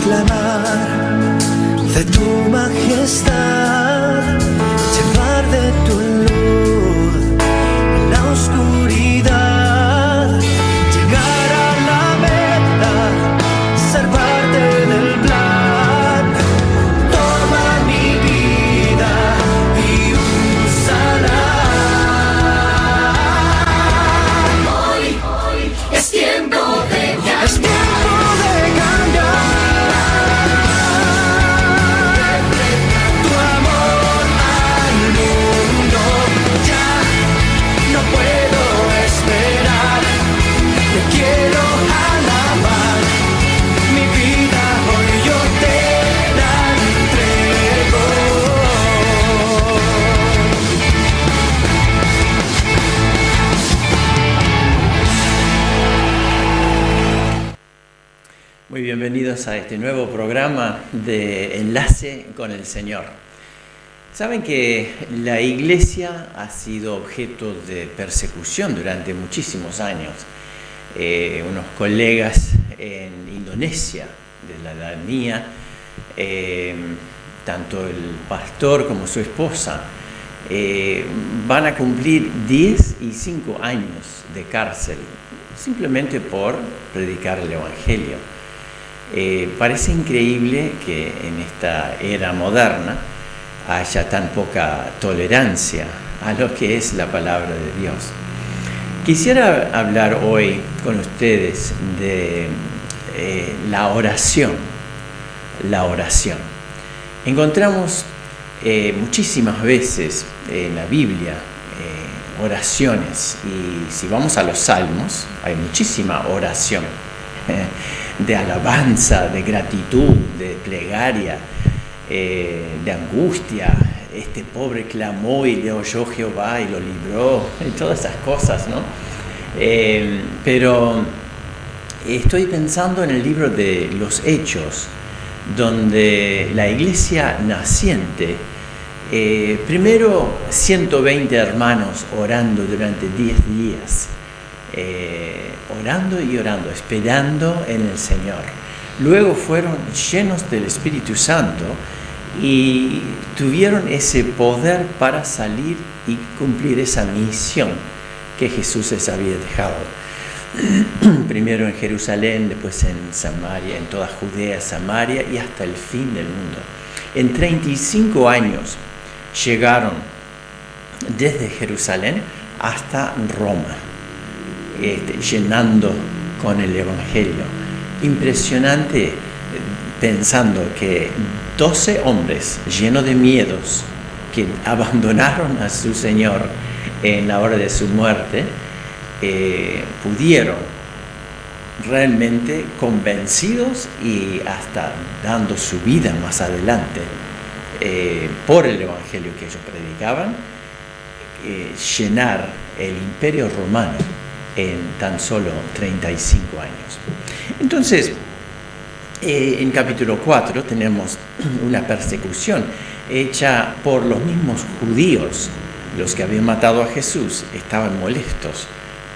proclamar de tu majestad, llevar de tu luz en la oscuridad, llegar a la meta, ser parte del plan. Toma mi vida y úsala. Hoy es tiempo de cambiar. Es tiempo de cambiar. Tu amor al mundo. Ya no puedo esperar. Te quiero alabar. Mi vida hoy yo te la entrego. Muy bienvenidos a este nuevo programa de Enlace con el Señor. Saben que la iglesia ha sido objeto de persecución durante muchísimos años. Unos colegas en Indonesia, de la edad mía, tanto el pastor como su esposa, van a cumplir 10 y 5 años de cárcel, simplemente por predicar el Evangelio. Parece increíble que en esta era moderna haya tan poca tolerancia a lo que es la palabra de Dios. Quisiera hablar hoy con ustedes de la oración. La oración. Encontramos muchísimas veces en la Biblia oraciones, y si vamos a los Salmos hay muchísima oración. De alabanza, de gratitud, de plegaria, de angustia. Este pobre clamó y le oyó Jehová y lo libró, y todas esas cosas, ¿no? Pero estoy pensando en el libro de los Hechos, donde la iglesia naciente, primero 120 hermanos orando durante 10 días, orando y orando, esperando en el Señor. Luego fueron llenos del Espíritu Santo y tuvieron ese poder para salir y cumplir esa misión que Jesús les había dejado. Primero en Jerusalén, después en Samaria, en toda Judea, Samaria y hasta el fin del mundo. En 35 años llegaron desde Jerusalén hasta Roma. Llenando con el Evangelio. Impresionante, pensando que 12 hombres llenos de miedos que abandonaron a su Señor en la hora de su muerte, pudieron realmente convencidos y hasta dando su vida más adelante por el Evangelio que ellos predicaban, llenar el Imperio Romano en tan solo 35 años. Entonces, en capítulo 4 tenemos una persecución hecha por los mismos judíos. Los que habían matado a Jesús estaban molestos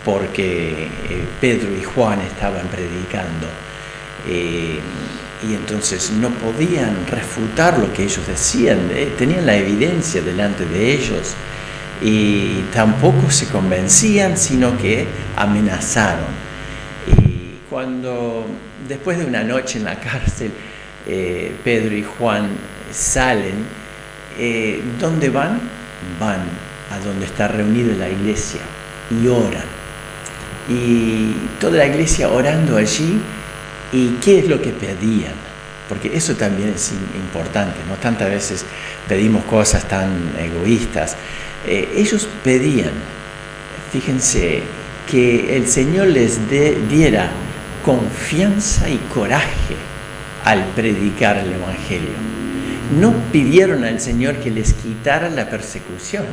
porque Pedro y Juan estaban predicando, y entonces no podían refutar lo que ellos decían. Tenían la evidencia delante de ellos y tampoco se convencían, sino que amenazaron. Y cuando, después de una noche en la cárcel, Pedro y Juan salen, ¿dónde van? Van a donde está reunida la iglesia y oran. Y toda la iglesia orando allí. ¿Y qué es lo que pedían? Porque eso también es importante, ¿no? Tantas veces pedimos cosas tan egoístas. Ellos pedían, fíjense, que el Señor les diera confianza y coraje al predicar el Evangelio. No pidieron al Señor que les quitara la persecución.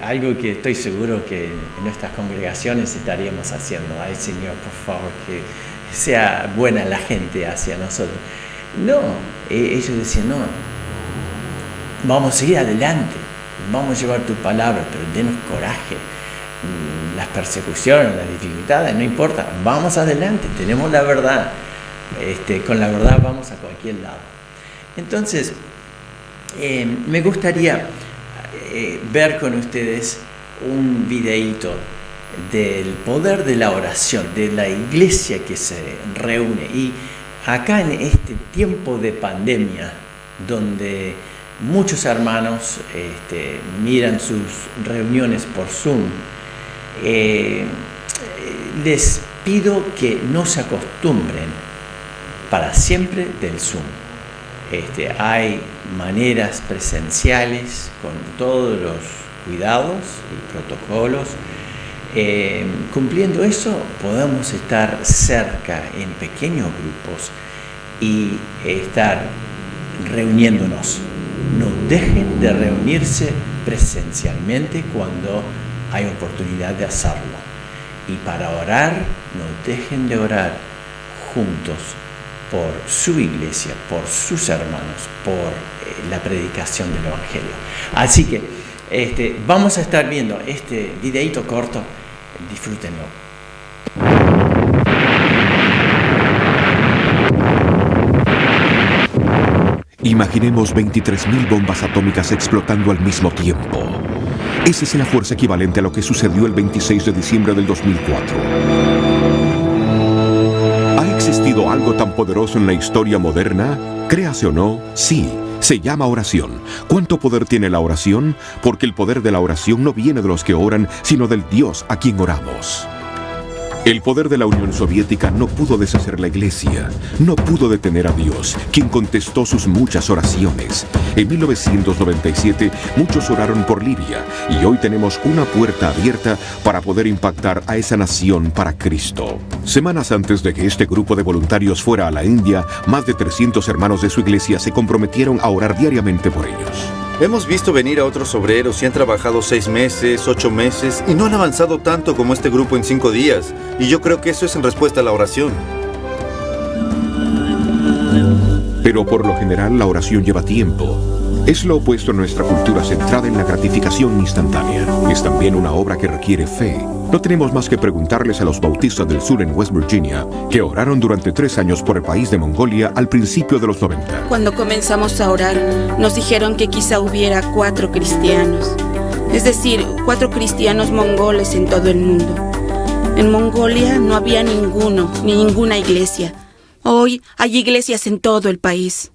Algo que estoy seguro que en nuestras congregaciones estaríamos haciendo. Ay, Señor, por favor, que sea buena la gente hacia nosotros. No, ellos decían, no, vamos a seguir adelante, vamos a llevar tu palabra, pero denos coraje. Las persecuciones, las dificultades, no importa, vamos adelante, tenemos la verdad. con la verdad vamos a cualquier lado. Entonces, me gustaría ver con ustedes un videíto del poder de la oración, de la iglesia que se reúne. Y acá en este tiempo de pandemia, donde muchos hermanos miran sus reuniones por Zoom, les pido que no se acostumbren para siempre del Zoom. Hay maneras presenciales con todos los cuidados y protocolos. Cumpliendo eso, podamos estar cerca en pequeños grupos y estar reuniéndonos. No dejen de reunirse presencialmente cuando hay oportunidad de hacerlo. Y para orar, no dejen de orar juntos por su iglesia, por sus hermanos, por la predicación del Evangelio. Así que vamos a estar viendo este videíto corto. Disfrútenlo. Imaginemos 23.000 bombas atómicas explotando al mismo tiempo. Esa es la fuerza equivalente a lo que sucedió el 26 de diciembre del 2004. ¿Ha existido algo tan poderoso en la historia moderna? Créase o no, sí. Se llama oración. ¿Cuánto poder tiene la oración? Porque el poder de la oración no viene de los que oran, sino del Dios a quien oramos. El poder de la Unión Soviética no pudo deshacer la iglesia, no pudo detener a Dios, quien contestó sus muchas oraciones. En 1997 muchos oraron por Libia y hoy tenemos una puerta abierta para poder impactar a esa nación para Cristo. Semanas antes de que este grupo de voluntarios fuera a la India, más de 300 hermanos de su iglesia se comprometieron a orar diariamente por ellos. Hemos visto venir a otros obreros y han trabajado 6 meses, 8 meses y no han avanzado tanto como este grupo en 5 días. Y yo creo que eso es en respuesta a la oración. Pero por lo general la oración lleva tiempo. Es lo opuesto a nuestra cultura centrada en la gratificación instantánea. Es también una obra que requiere fe. No tenemos más que preguntarles a los bautistas del sur en West Virginia, que oraron durante 3 años por el país de Mongolia al principio de los 90. Cuando comenzamos a orar, nos dijeron que quizá hubiera 4 cristianos. Es decir, 4 cristianos mongoles en todo el mundo. En Mongolia no había ninguno, ni ninguna iglesia. Hoy hay iglesias en todo el país.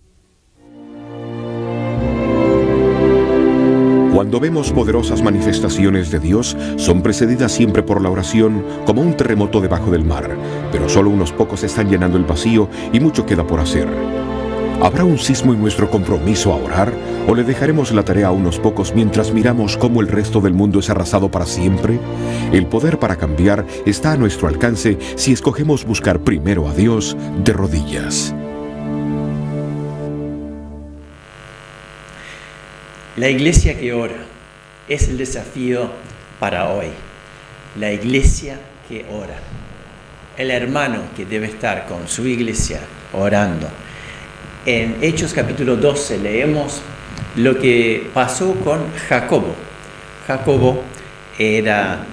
Cuando vemos poderosas manifestaciones de Dios, son precedidas siempre por la oración, como un terremoto debajo del mar. Pero solo unos pocos están llenando el vacío y mucho queda por hacer. ¿Habrá un sismo en nuestro compromiso a orar? ¿O le dejaremos la tarea a unos pocos mientras miramos cómo el resto del mundo es arrasado para siempre? El poder para cambiar está a nuestro alcance si escogemos buscar primero a Dios de rodillas. La iglesia que ora es el desafío para hoy. La iglesia que ora. El hermano que debe estar con su iglesia orando. En Hechos capítulo 12 leemos lo que pasó con Jacobo. Jacobo era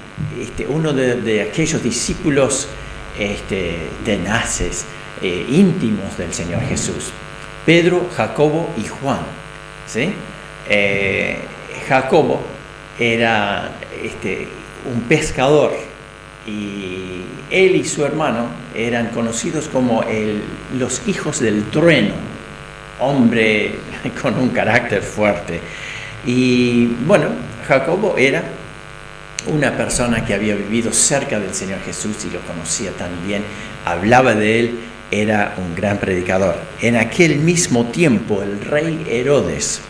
uno de aquellos discípulos tenaces, íntimos del Señor Jesús. Pedro, Jacobo y Juan, ¿sí? Jacobo era un pescador y él y su hermano eran conocidos como los hijos del trueno, hombre con un carácter fuerte. Y bueno, Jacobo era una persona que había vivido cerca del Señor Jesús y lo conocía tan bien, hablaba de él, era un gran predicador. En aquel mismo tiempo el rey Herodes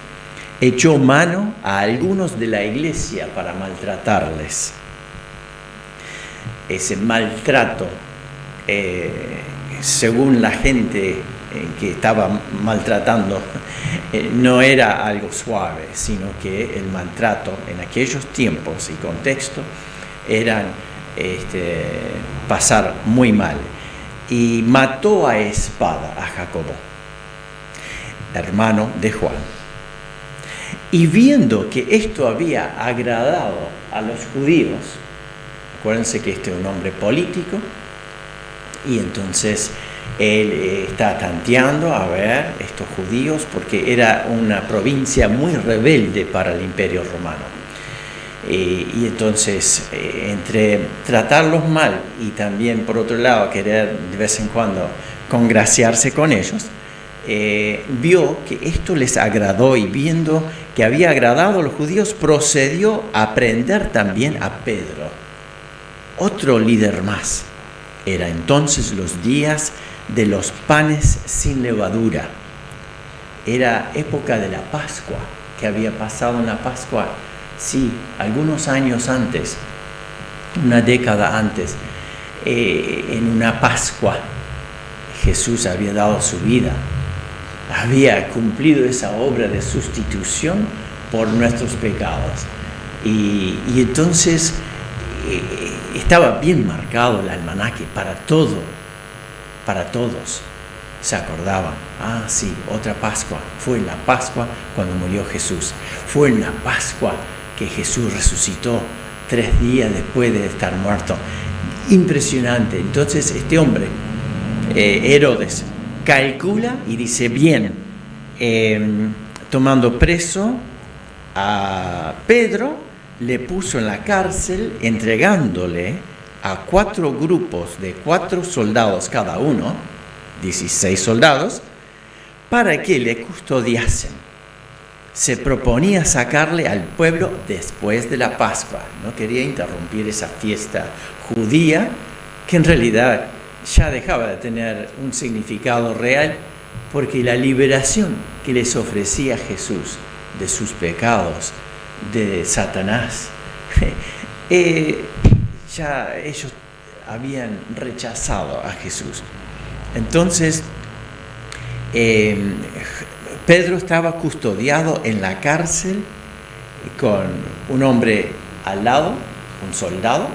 echó mano a algunos de la iglesia para maltratarles. Ese maltrato, según la gente que estaba maltratando, no era algo suave, sino que el maltrato en aquellos tiempos y contexto eran pasar muy mal. Y mató a espada a Jacobo, hermano de Juan. Y viendo que esto había agradado a los judíos, acuérdense que este es un hombre político, y entonces Él está tanteando a ver estos judíos porque era una provincia muy rebelde para el Imperio Romano. Y entonces, entre tratarlos mal y también, por otro lado, querer de vez en cuando congraciarse con ellos, vio que esto les agradó y viendo que había agradado a los judíos, procedió a prender también a Pedro, otro líder más. Era entonces los días de los panes sin levadura. Era época de la Pascua, que había pasado una Pascua, sí, algunos años antes, una década antes, en una Pascua, Jesús había dado su vida. Había cumplido esa obra de sustitución por nuestros pecados. Y entonces estaba bien marcado el almanaque para todo, para todos. Se acordaban, sí, otra Pascua. Fue en la Pascua cuando murió Jesús. Fue en la Pascua que Jesús resucitó 3 días después de estar muerto. Impresionante. Entonces este hombre, Herodes, calcula y dice, bien, tomando preso a Pedro, le puso en la cárcel, entregándole a 4 grupos de 4 soldados cada uno, 16 soldados, para que le custodiasen. Se proponía sacarle al pueblo después de la Pascua. No quería interrumpir esa fiesta judía, que en realidad ya dejaba de tener un significado real, porque la liberación que les ofrecía Jesús de sus pecados, de Satanás, ya ellos habían rechazado a Jesús. Entonces, Pedro estaba custodiado en la cárcel con un hombre al lado, un soldado,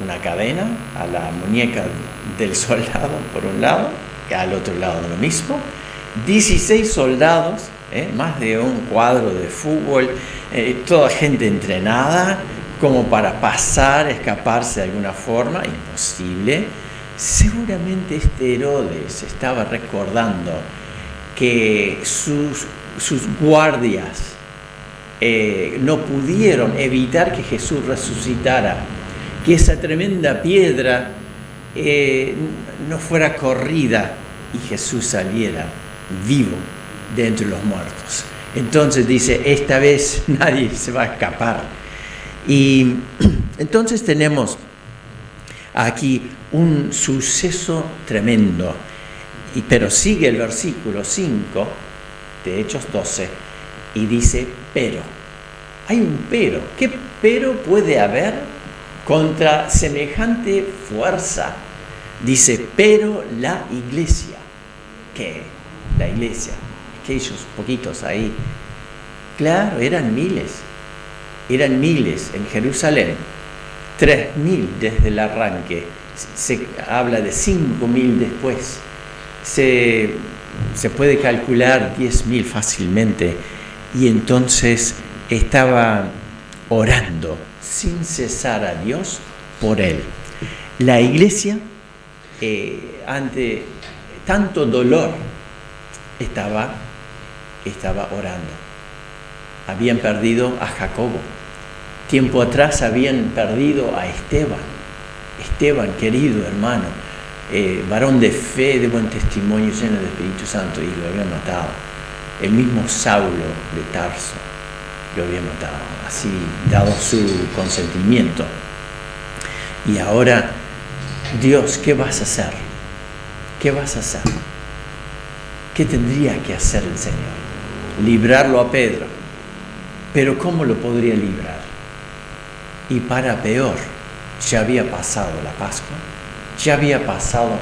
una cadena a la muñeca del soldado por un lado, y al otro lado lo mismo, 16 soldados, más de un cuadro de fútbol, toda gente entrenada como para pasar, escaparse de alguna forma, imposible. Seguramente este Herodes estaba recordando que sus guardias no pudieron evitar que Jesús resucitara, que esa tremenda piedra no fuera corrida y Jesús saliera vivo de entre los muertos. Entonces dice, esta vez nadie se va a escapar. Y entonces tenemos aquí un suceso tremendo, pero sigue el versículo 5 de Hechos 12 y dice, pero. Hay un pero. ¿Qué pero puede haber contra semejante fuerza? Dice, pero la iglesia. ¿Qué? La iglesia. Aquellos poquitos ahí. Claro, eran miles en Jerusalén. 3.000 desde el arranque. Se habla de 5.000 después. Se puede calcular 10.000 fácilmente. Y entonces estaba orando sin cesar a Dios por él. La iglesia, ante tanto dolor, estaba orando. Habían perdido a Jacobo. Tiempo atrás habían perdido a Esteban. Esteban, querido hermano, varón de fe, de buen testimonio, lleno del Espíritu Santo, y lo habían matado. El mismo Saulo de Tarso lo había matado, así dado su consentimiento. Y ahora, Dios, ¿qué vas a hacer? ¿Qué vas a hacer? ¿Qué tendría que hacer el Señor? Librarlo a Pedro. Pero ¿cómo lo podría librar? Y para peor, ya había pasado la Pascua, ya había pasado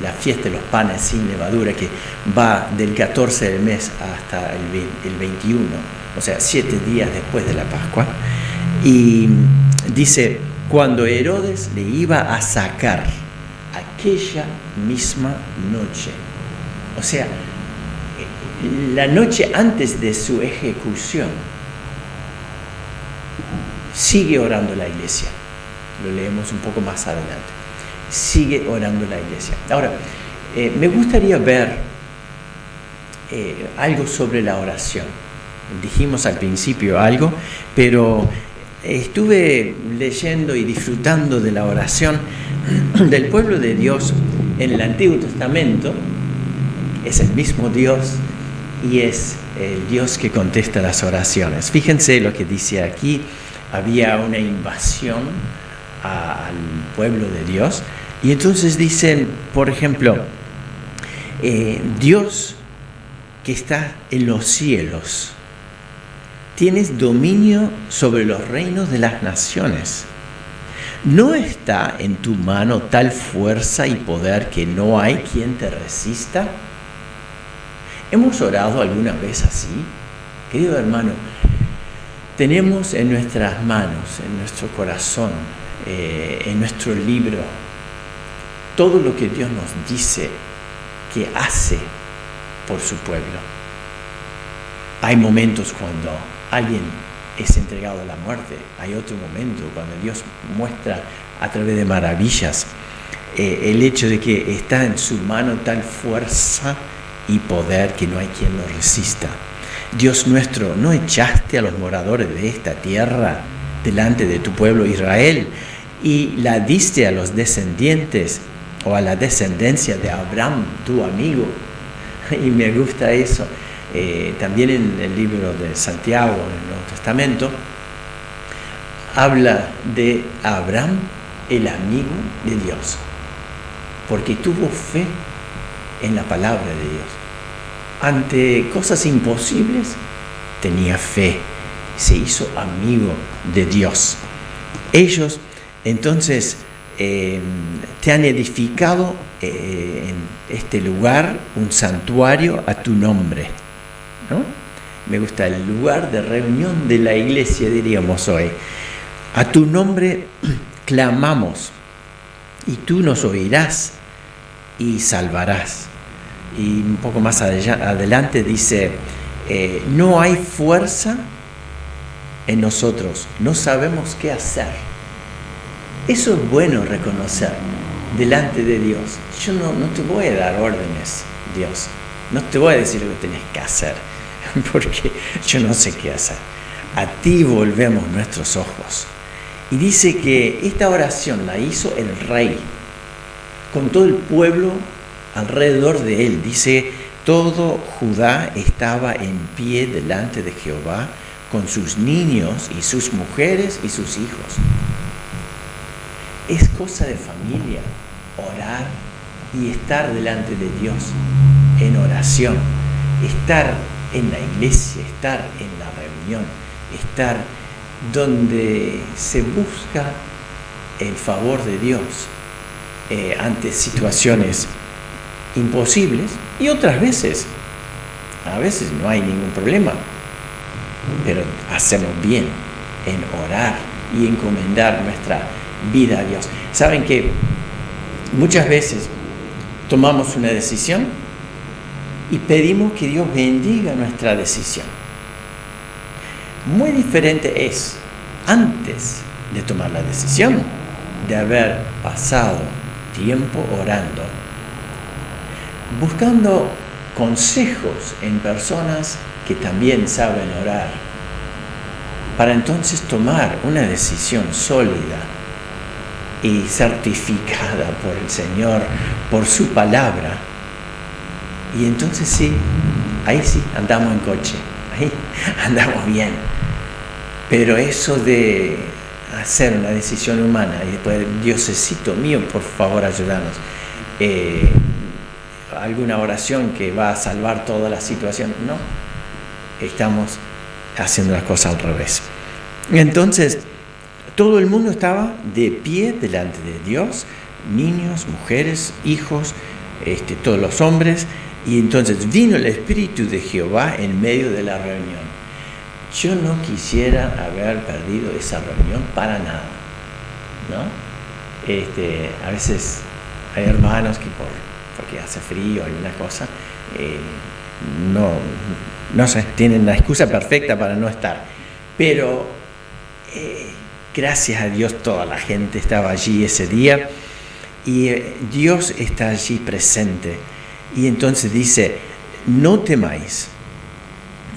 la fiesta de los panes sin levadura, que va del 14 del mes hasta el 21, o sea, 7 días después de la Pascua. Y dice, cuando Herodes le iba a sacar aquella misma noche, o sea, la noche antes de su ejecución, sigue orando la iglesia. Lo leemos un poco más adelante. sigue orando la iglesia. Ahora, me gustaría ver algo sobre la oración. Dijimos al principio algo, pero estuve leyendo y disfrutando de la oración del pueblo de Dios en el Antiguo Testamento. Es el mismo Dios y es el Dios que contesta las oraciones. Fíjense lo que dice aquí. Había una invasión al pueblo de Dios y entonces dicen, por ejemplo, Dios que está en los cielos, tienes dominio sobre los reinos de las naciones. ¿No está en tu mano tal fuerza y poder que no hay quien te resista? ¿Hemos orado alguna vez así? Querido hermano, tenemos en nuestras manos, en nuestro corazón, en nuestro libro, todo lo que Dios nos dice que hace por su pueblo. Hay momentos cuando alguien es entregado a la muerte. Hay otro momento cuando Dios muestra a través de maravillas el hecho de que está en su mano tal fuerza y poder que no hay quien lo resista. Dios nuestro, ¿no echaste a los moradores de esta tierra delante de tu pueblo Israel y la diste a los descendientes o a la descendencia de Abraham, tu amigo? Y me gusta eso. También en el libro de Santiago, en el Nuevo Testamento, habla de Abraham, el amigo de Dios, porque tuvo fe en la palabra de Dios. Ante cosas imposibles, tenía fe, se hizo amigo de Dios. Ellos, entonces, te han edificado en este lugar un santuario a tu nombre, ¿no? Me gusta el lugar de reunión de la iglesia, diríamos hoy. A tu nombre clamamos y tú nos oirás y salvarás. Y un poco más adelante dice, no hay fuerza en nosotros, no sabemos qué hacer. Eso es bueno reconocer delante de Dios. Yo no te voy a dar órdenes, Dios. No te voy a decir lo que tenés que hacer, porque yo no sé qué hacer. A ti volvemos nuestros ojos. Y dice que esta oración la hizo el rey, con todo el pueblo alrededor de él. Dice, todo Judá estaba en pie delante de Jehová, con sus niños y sus mujeres y sus hijos. Es cosa de familia orar y estar delante de Dios en oración, estar en la iglesia, estar en la reunión, estar donde se busca el favor de Dios ante situaciones imposibles y otras veces, a veces no hay ningún problema, pero hacemos bien en orar y encomendar nuestra vida a Dios. Saben que muchas veces tomamos una decisión y pedimos que Dios bendiga nuestra decisión. Muy diferente es antes de tomar la decisión, de haber pasado tiempo orando, buscando consejos en personas que también saben orar, para entonces tomar una decisión sólida y certificada por el Señor, por su palabra. Y entonces sí, ahí sí andamos en coche, ahí andamos bien. Pero eso de hacer una decisión humana y después, Diosecito mío, por favor, ayúdanos, alguna oración que va a salvar toda la situación, no, estamos haciendo las cosas al revés. Entonces, todo el mundo estaba de pie delante de Dios, niños, mujeres, hijos, todos los hombres, y entonces vino el Espíritu de Jehová en medio de la reunión. Yo no quisiera haber perdido esa reunión para nada, ¿no? A veces hay hermanos que porque hace frío o alguna cosa, no sé, tienen la excusa perfecta para no estar. Pero gracias a Dios toda la gente estaba allí ese día y Dios está allí presente. Y entonces dice, no temáis,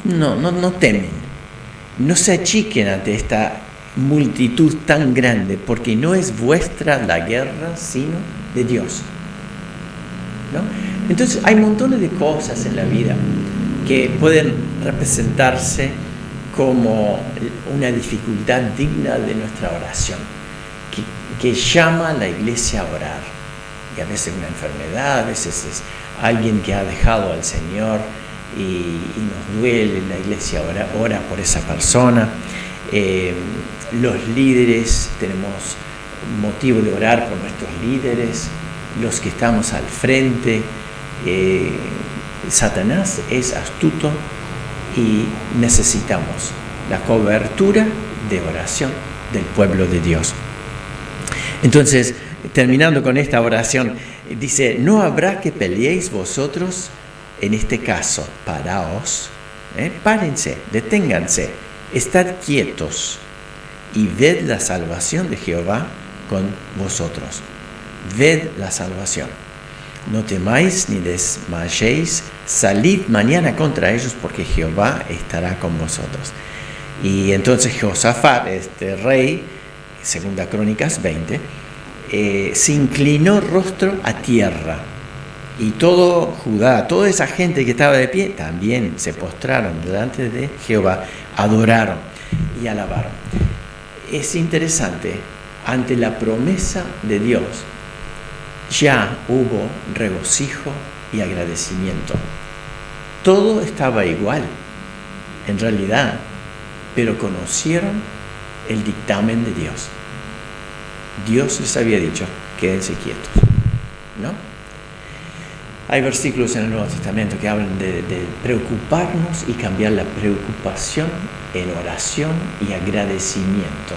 no temen, no se achiquen ante esta multitud tan grande, porque no es vuestra la guerra, sino de Dios, ¿no? Entonces hay montones de cosas en la vida que pueden representarse como una dificultad digna de nuestra oración, que llama a la iglesia a orar. Y a veces una enfermedad, a veces es alguien que ha dejado al Señor y nos duele, la iglesia ora por esa persona. Los líderes, tenemos motivo de orar por nuestros líderes, los que estamos al frente. Satanás es astuto y necesitamos la cobertura de oración del pueblo de Dios. Entonces, terminando con esta oración, dice, no habrá que peleéis vosotros en este caso, paraos, párense, deténganse, estad quietos y ved la salvación de Jehová con vosotros. Ved la salvación. No temáis ni desmayéis, salid mañana contra ellos porque Jehová estará con vosotros. Y entonces Josafat, este rey, 2 Crónicas 20, se inclinó rostro a tierra. Y todo Judá, toda esa gente que estaba de pie, también se postraron delante de Jehová, adoraron y alabaron. Es interesante, ante la promesa de Dios, ya hubo regocijo y agradecimiento. Todo estaba igual, en realidad, pero conocieron el dictamen de Dios. Dios les había dicho, quédense quietos, ¿no? Hay versículos en el Nuevo Testamento que hablan de preocuparnos y cambiar la preocupación en oración y agradecimiento.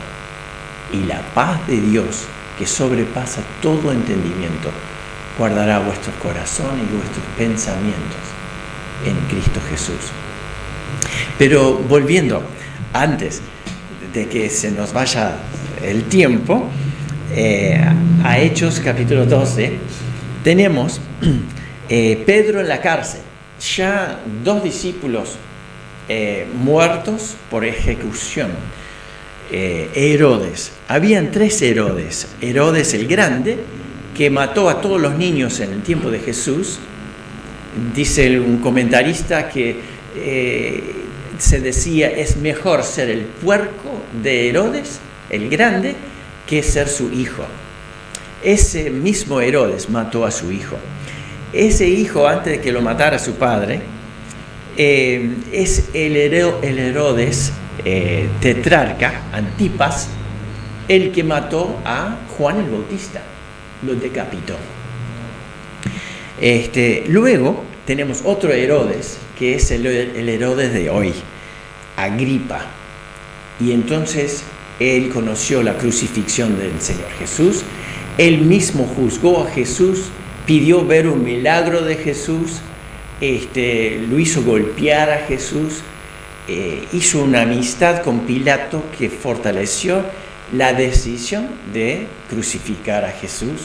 Y la paz de Dios, que sobrepasa todo entendimiento, guardará vuestros corazones y vuestros pensamientos en Cristo Jesús. Pero volviendo, antes de que se nos vaya el tiempo, a Hechos capítulo 12, tenemos Pedro en la cárcel, ya 2 discípulos muertos por ejecución. Herodes, habían 3 Herodes. Herodes el Grande, que mató a todos los niños en el tiempo de Jesús. Dice un comentarista que se decía, es mejor ser el puerco de Herodes el Grande que ser su hijo. Ese mismo Herodes mató a su hijo. Ese hijo, antes de que lo matara su padre, es el Herodes tetrarca, Antipas, el que mató a Juan el Bautista, lo decapitó. Luego tenemos otro Herodes, que es el Herodes de hoy, Agripa. Y entonces él conoció la crucifixión del Señor Jesús, él mismo juzgó a Jesús, pidió ver un milagro de Jesús, lo hizo golpear a Jesús, hizo una amistad con Pilato que fortaleció la decisión de crucificar a Jesús.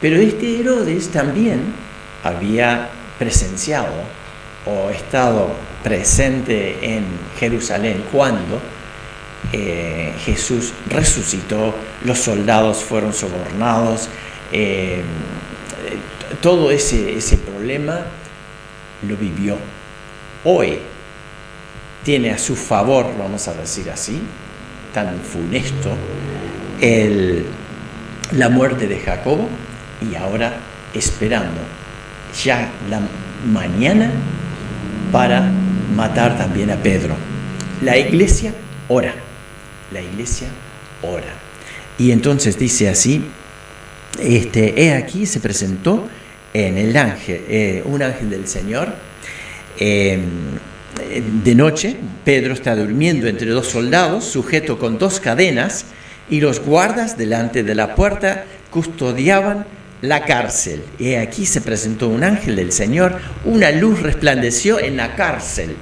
Pero este Herodes también había presenciado o estado presente en Jerusalén cuando Jesús resucitó, los soldados fueron sobornados, todo ese problema lo vivió. Hoy tiene a su favor, vamos a decir así, tan funesto, la muerte de Jacobo, y ahora esperando ya la mañana para matar también a Pedro. La iglesia ora, la iglesia ora. Y entonces dice así, he aquí se presentó en el ángel, un ángel del Señor, de noche. Pedro está durmiendo entre 2 soldados, sujeto con 2 cadenas, y los guardas delante de la puerta custodiaban la cárcel. Y aquí se presentó un ángel del Señor, una luz resplandeció en la cárcel,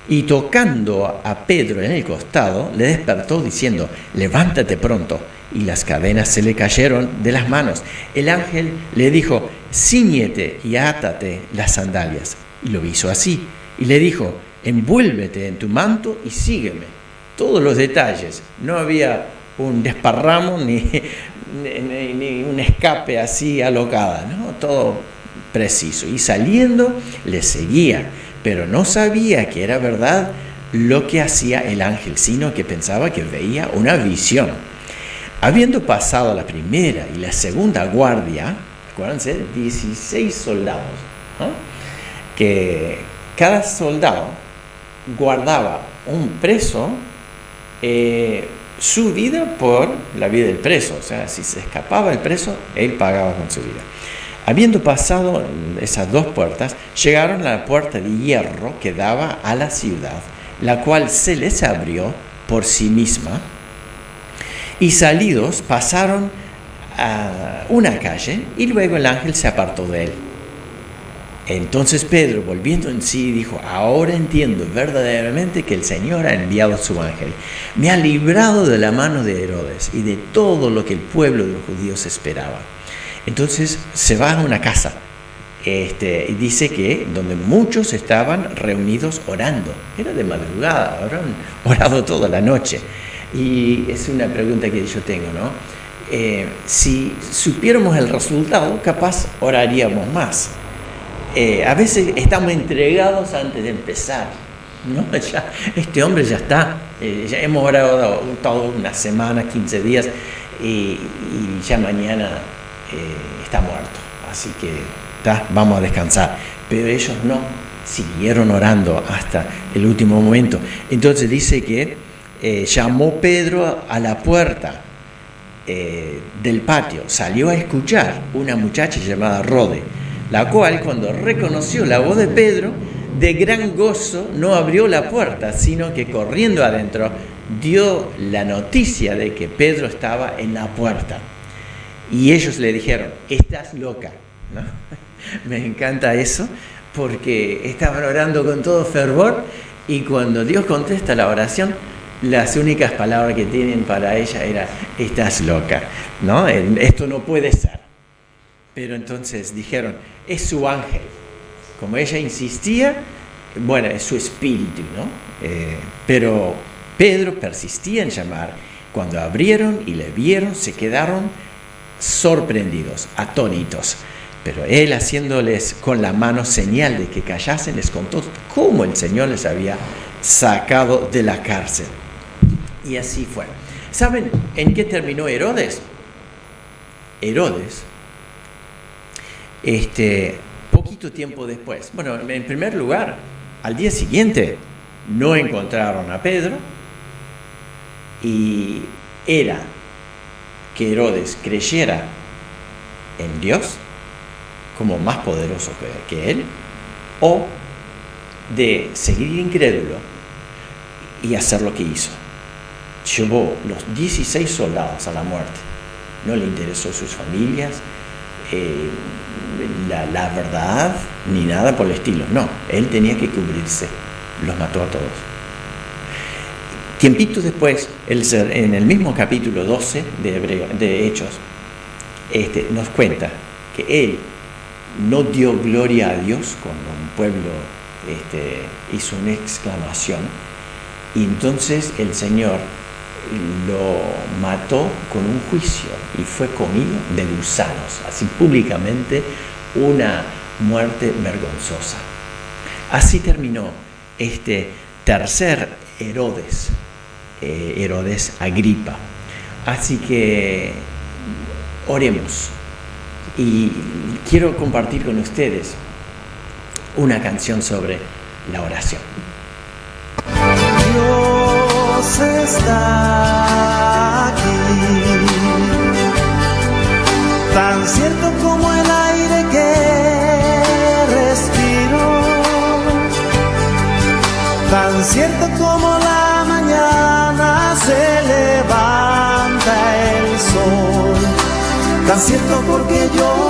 y tocando a Pedro en el costado, le despertó diciendo, levántate pronto. y las cadenas se le cayeron de las manos. El ángel le dijo: cíñete y átate las sandalias. Y lo hizo así. Y le dijo: envuélvete en tu manto y sígueme. Todos los detalles. No había un desparramo ni un escape así alocada, ¿no? Todo preciso. Y saliendo le seguía, pero no sabía que era verdad lo que hacía el ángel, sino que pensaba que veía una visión. Habiendo pasado la primera y la segunda guardia, acuérdense, 16 soldados, ¿no? Que cada soldado guardaba un preso, su vida por la vida del preso. O sea, si se escapaba el preso, él pagaba con su vida. Habiendo pasado esas dos puertas, llegaron a la puerta de hierro que daba a la ciudad, la cual se les abrió por sí misma, y salidos pasaron a una calle, y luego el ángel se apartó de él. Entonces Pedro, volviendo en sí, dijo: ahora entiendo verdaderamente que el Señor ha enviado a su ángel. Me ha librado de la mano de Herodes y de todo lo que el pueblo de los judíos esperaba. Entonces se va a una casa, y dice que donde muchos estaban reunidos orando. Era de madrugada, habrán orado toda la noche. Y es una pregunta que yo tengo, ¿no? Si supiéramos el resultado, capaz oraríamos más. A veces estamos entregados antes de empezar, ¿no? Ya, este hombre ya está, ya hemos orado toda una semana, 15 días, y ya mañana está muerto, así que vamos a descansar. Pero ellos no, siguieron orando hasta el último momento. Entonces dice que llamó Pedro a la puerta del patio, salió a escuchar una muchacha llamada Rode, la cual, cuando reconoció la voz de Pedro, de gran gozo no abrió la puerta, sino que corriendo adentro dio la noticia de que Pedro estaba en la puerta. Y ellos le dijeron: estás loca, ¿no? Me encanta eso, porque estaban orando con todo fervor, y cuando Dios contesta la oración, las únicas palabras que tienen para ella era: estás loca, ¿no? Esto no puede ser. Pero entonces dijeron: es su ángel. Como ella insistía, bueno, es su espíritu, ¿no? Pero Pedro persistía en llamar. Cuando abrieron y le vieron, se quedaron sorprendidos, atónitos. Pero él, haciéndoles con la mano señal de que callasen, les contó cómo el Señor les había sacado de la cárcel. Y así fue. ¿Saben en qué terminó Herodes? Herodes, poquito tiempo después, bueno, en primer lugar, al día siguiente no encontraron a Pedro, y era que Herodes creyera en Dios como más poderoso que él, o de seguir incrédulo y hacer lo que hizo. Llevó los 16 soldados a la muerte. No le interesó sus familias, la verdad, ni nada por el estilo. No, él tenía que cubrirse. Los mató a todos. Tiempito después, en el mismo capítulo 12 de Hechos, nos cuenta que él no dio gloria a Dios cuando un pueblo hizo una exclamación, y entonces el Señor lo mató con un juicio y fue comido de gusanos, así públicamente, una muerte vergonzosa. Así terminó este tercer Herodes, Herodes Agripa. Así que oremos, y quiero compartir con ustedes una canción sobre la oración. Dios está aquí, tan cierto como el aire que respiro, tan cierto como la mañana se levanta el sol, tan cierto porque yo